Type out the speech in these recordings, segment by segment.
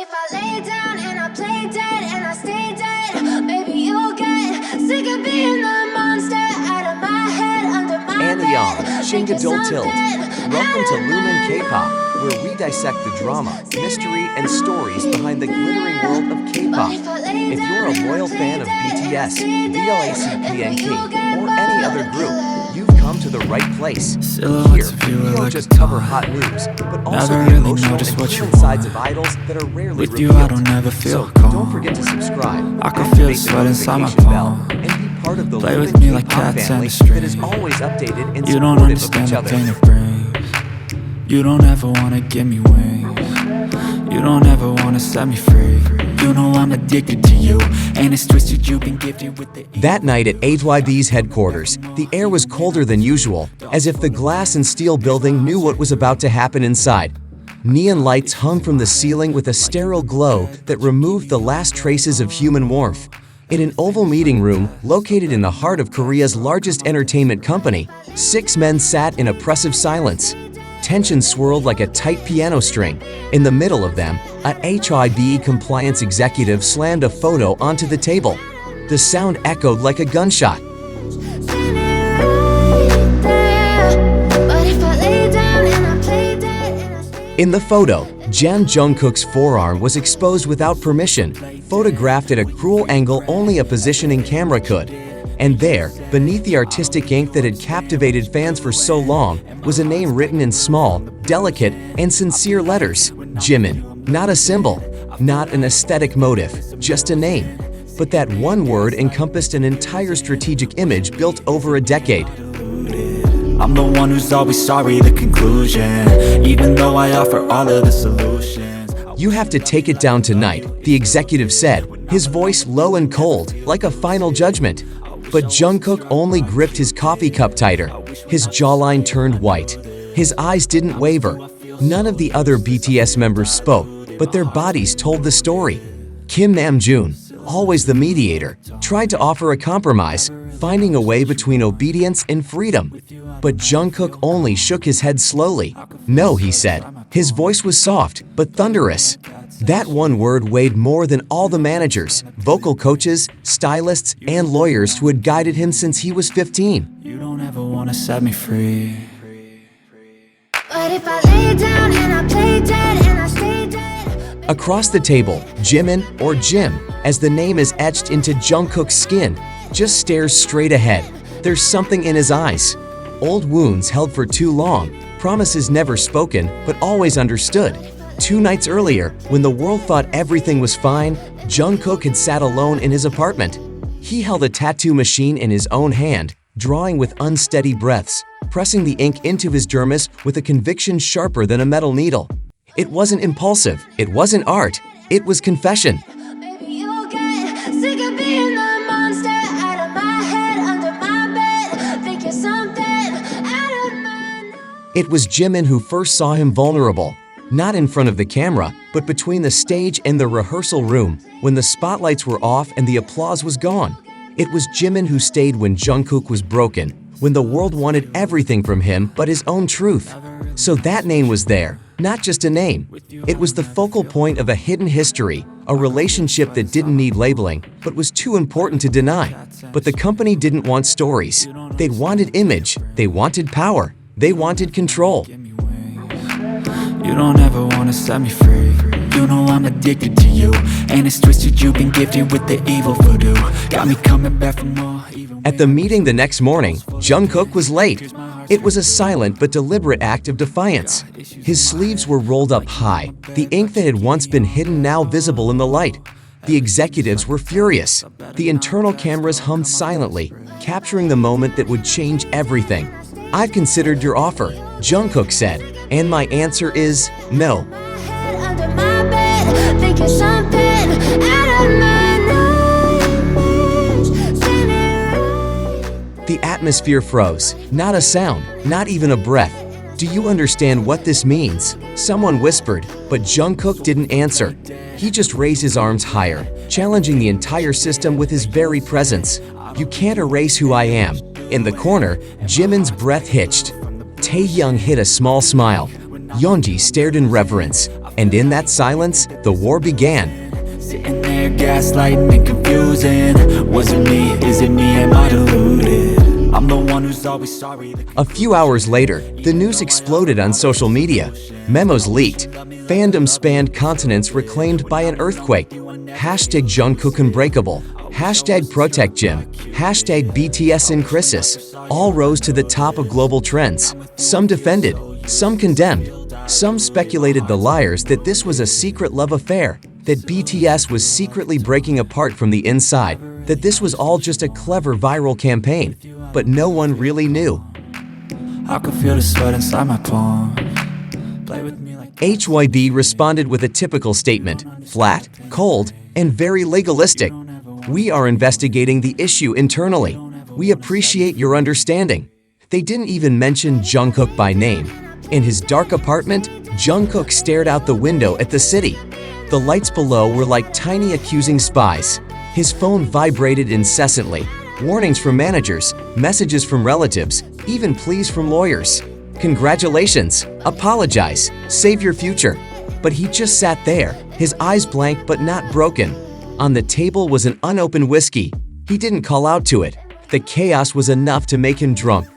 if I lay down and I play dead and I stay dead, maybe you'll get sick of being the monster out of my head, under my and bed. Young, Shingadol Welcome to Lumen K-pop, where we dissect the drama, mystery, and stories behind the glittering world of K-pop. If you're a loyal fan of BTS, BLACPNK, or any other group, you've come to the right place. Here, we don't just cover hot news, but also the emotional and human sides of idols that are rarely With you, revealed. I don't ever feel So calm. don't forget to subscribe, I can activate feel the sweat inside my notification bell, palm. and be part of the Play Lumen with me like K-pop cats family and a string. that is always updated and You don't supportive of understand each the other. pain it brings. You don't ever wanna give me wings. You don't ever wanna set me free. You know I'm addicted to you, and it's twisted you've been gifted with the. That night at HYBE's headquarters, the air was colder than usual, as if the glass and steel building knew what was about to happen inside. Neon lights hung from the ceiling with a sterile glow that removed the last traces of human warmth. In an oval meeting room located in the heart of Korea's largest entertainment company, 6 men sat in oppressive silence. Tension swirled like a tight piano string. In the middle of them, a HYBE compliance executive slammed a photo onto the table. The sound echoed like a gunshot. In the photo, Jungkook's forearm was exposed without permission, photographed at a cruel angle only a positioning camera could. And there, beneath the artistic ink that had captivated fans for so long, was a name written in small, delicate, and sincere letters. Jimin. Not a symbol, not an aesthetic motive, just a name. But that one word encompassed an entire strategic image built over a decade. I'm the one who's always sorry, the conclusion, even though I offer all of the solutions. You have to take it down tonight, the executive said, his voice low and cold, like a final judgment. But Jungkook only gripped his coffee cup tighter. His jawline turned white. His eyes didn't waver. None of the other BTS members spoke, but their bodies told the story. Kim Namjoon, always the mediator, tried to offer a compromise, finding a way between obedience and freedom. But Jungkook only shook his head slowly. No, he said. His voice was soft, but thunderous. That one word weighed more than all the managers, vocal coaches, stylists, and lawyers who had guided him since he was 15. You don't ever wanna set me free. But if I lay down and I play dead and I stay dead. Across the table, Jimin, or Jim, as the name is etched into Jungkook's skin, just stares straight ahead. There's something in his eyes. Old wounds held for too long, promises never spoken but always understood. 2 nights earlier, when the world thought everything was fine, Jungkook had sat alone in his apartment. He held a tattoo machine in his own hand, drawing with unsteady breaths, pressing the ink into his dermis with a conviction sharper than a metal needle. It wasn't impulsive, it wasn't art, it was confession. Maybe you'll get sick of being the monster out of my head, under my bed. Think you're something out of my nose. It was Jimin who first saw him vulnerable. Not in front of the camera, but between the stage and the rehearsal room, when the spotlights were off and the applause was gone. It was Jimin who stayed when Jungkook was broken, when the world wanted everything from him but his own truth. So that name was there, not just a name. It was the focal point of a hidden history, a relationship that didn't need labeling, but was too important to deny. But the company didn't want stories. They wanted image, they wanted power, they wanted control. You don't ever wanna set me free. You know I'm addicted to you, and it's twisted you've been gifted with the evil voodoo. Got me coming back for more. At the meeting the next morning, Jungkook was late. It was a silent but deliberate act of defiance. His sleeves were rolled up high, the ink that had once been hidden now visible in the light. The executives were furious. The internal cameras hummed silently, capturing the moment that would change everything. "I've considered your offer," Jungkook said, "and my answer is no." Under my bed, think you're something out of my nose. The atmosphere froze. Not a sound, not even a breath. "Do you understand what this means?" Someone whispered, but Jungkook didn't answer. He just raised his arms higher, challenging the entire system with his very presence. "You can't erase who I am." In the corner, Jimin's breath hitched. Taehyung hid a small smile. Yeonji stared in reverence. And in that silence, the war began. Sitting there gaslighting and confusing. Was it me? Is it me? Am I deluded? I'm the one who's always sorry. A few hours later, the news exploded on social media. Memos leaked. Fandom spanned continents reclaimed by an earthquake. Hashtag Jungkook Unbreakable. Hashtag Protect Jim. Hashtag BTS in Crisis. All rose to the top of global trends. Some defended, some condemned. Some speculated the liars that this was a secret love affair, that BTS was secretly breaking apart from the inside, that this was all just a clever viral campaign. But no one really knew. I could feel the sweat inside my palm. Play with me like HYBE responded with a typical statement, flat, cold, and very legalistic. We are investigating the issue internally. We appreciate your understanding. They didn't even mention Jungkook by name. In his dark apartment, Jungkook stared out the window at the city. The lights below were like tiny accusing spies. His phone vibrated incessantly. Warnings from managers, messages from relatives, even pleas from lawyers. Congratulations, apologize, save your future. But he just sat there, his eyes blank but not broken. On the table was an unopened whiskey. He didn't call out to it. The chaos was enough to make him drunk.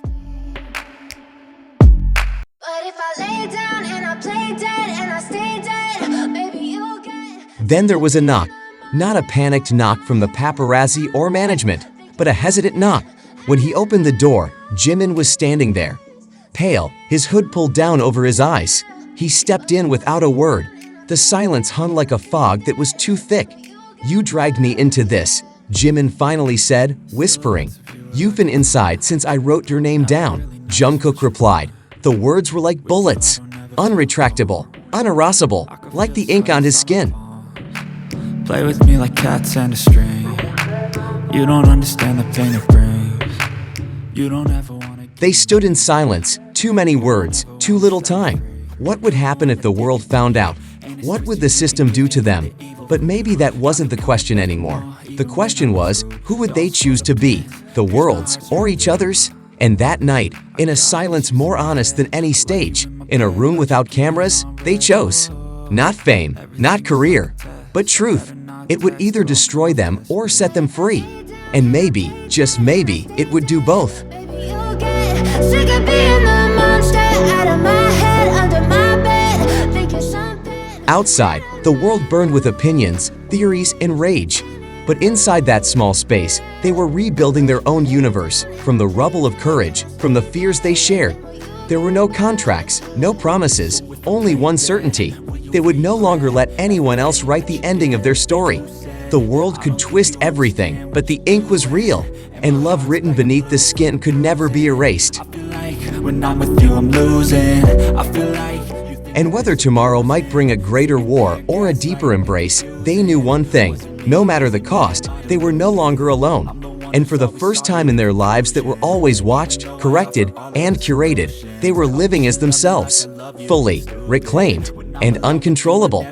But if I lay down and I play dead and I stay dead, maybe you'll get. Then there was a knock. Not a panicked knock from the paparazzi or management, but a hesitant knock. When he opened the door, Jimin was standing there. Pale, his hood pulled down over his eyes. He stepped in without a word. The silence hung like a fog that was too thick. You dragged me into this, Jimin finally said, whispering. You've been inside since I wrote your name down, Jungkook replied. The words were like bullets, unretractable, unerasable, like the ink on his skin. play with me like cats and a string. You don't understand the pain it brings. You don't ever wanna. They stood in silence, too many words, too little time. What would happen if the world found out? What would the system do to them? But maybe that wasn't the question anymore. The question was, who would they choose to be? The world's or each other's? And that night, in a silence more honest than any stage, in a room without cameras, they chose. Not fame, not career, but truth. It would either destroy them or set them free. And maybe, just maybe, it would do both. Maybe you'll get sick of being the monster out of my head, under my bed, thinking something. Outside, the world burned with opinions, theories, and rage. But inside that small space, they were rebuilding their own universe, from the rubble of courage, from the fears they shared. There were no contracts, no promises, only one certainty. They would no longer let anyone else write the ending of their story. The world could twist everything, but the ink was real, and love written beneath the skin could never be erased. I feel like when I'm with you, I'm losing. I feel like And whether tomorrow might bring a greater war or a deeper embrace, they knew one thing. No matter the cost, they were no longer alone. And for the first time in their lives that were always watched, corrected, and curated, they were living as themselves, fully, reclaimed, and uncontrollable.